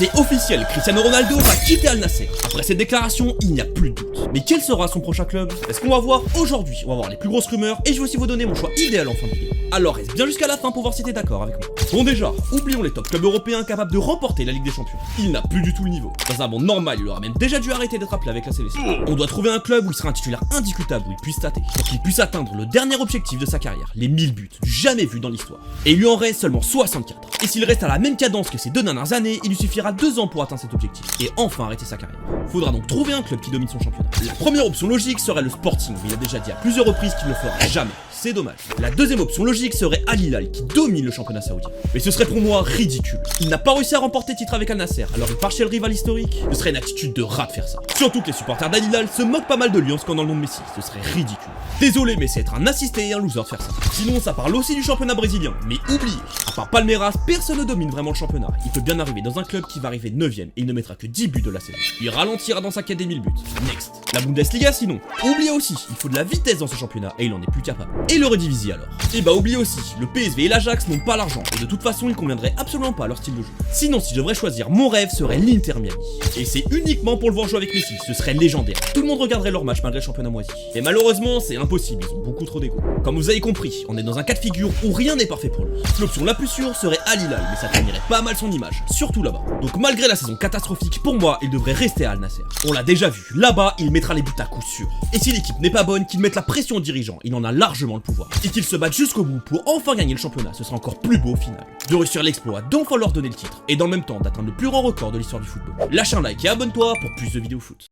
c'est officiel, Cristiano Ronaldo va quitter Al Nassr. Après cette déclaration, il n'y a plus de doute. Mais quel sera son prochain club? C'est ce qu'on va voir aujourd'hui. On va voir les plus grosses rumeurs et je vais aussi vous donner mon choix idéal en fin de vidéo. Alors reste bien jusqu'à la fin pour voir si t'es d'accord avec moi. Bon déjà, oublions les top clubs européens capables de remporter la Ligue des Champions. Il n'a plus du tout le niveau. Dans un monde normal, il aurait même déjà dû arrêter d'être appelé avec la sélection. On doit trouver un club où il sera un titulaire indiscutable, où il puisse tâter, pour qu'il puisse atteindre le dernier objectif de sa carrière, les 1000 buts, du jamais vu dans l'histoire. Et il lui en reste seulement 64. Et s'il reste à la même cadence que ces 2 dernières années, il lui suffira 2 ans pour atteindre cet objectif, et enfin arrêter sa carrière. Faudra donc trouver un club qui domine son championnat. La première option logique serait le Sporting, mais il a déjà dit à plusieurs reprises qu'il ne le fera jamais. C'est dommage. La deuxième option logique serait Al Hilal qui domine le championnat saoudien. Mais ce serait pour moi ridicule. Il n'a pas réussi à remporter titre avec Al Nassr, alors il part chez le rival historique. Ce serait une attitude de rat de faire ça. Surtout que les supporters d'Al Hilal se moquent pas mal de lui en scandant le nom de Messi. Ce serait ridicule. Désolé, mais c'est être un assisté et un loser de faire ça. Sinon, ça parle aussi du championnat brésilien. Mais oubliez, à part Palmeiras, personne ne domine vraiment le championnat. Il peut bien arriver dans un club qui va arriver 9ème et il ne mettra que 10 buts de la saison. Il ralentira dans sa quête des 1000 buts. Next. La Bundesliga sinon. Oubliez aussi, il faut de la vitesse dans ce championnat et il en est plus capable. Et le Redivisie alors. Et bah oubliez aussi, le PSV et l'Ajax n'ont pas l'argent et de toute façon ils conviendraient absolument pas à leur style de jeu. Sinon si je devrais choisir, mon rêve serait l'Inter Miami. Et c'est uniquement pour le voir jouer avec Messi, ce serait légendaire. Tout le monde regarderait leur match malgré le championnat moisi. Et malheureusement c'est impossible, ils ont beaucoup trop d'ego. Comme vous avez compris, on est dans un cas de figure où rien n'est parfait pour lui. L'option la plus sûre serait Al Hilal, mais ça terminerait pas mal son image, surtout là-bas. Donc malgré la saison catastrophique, pour moi il devrait rester à Al Nassr. On l'a déjà vu, là-bas il mettra les buts à coup sûr. Et si l'équipe n'est pas bonne, qu'il mette la pression aux dirigeants, il en a largement le pouvoir. Et qu'il se batte jusqu'au bout pour enfin gagner le championnat, ce sera encore plus beau au final. De réussir l'exploit d'enfin leur donner le titre, et dans le même temps d'atteindre le plus grand record de l'histoire du football. Lâche un like et abonne-toi pour plus de vidéos foot.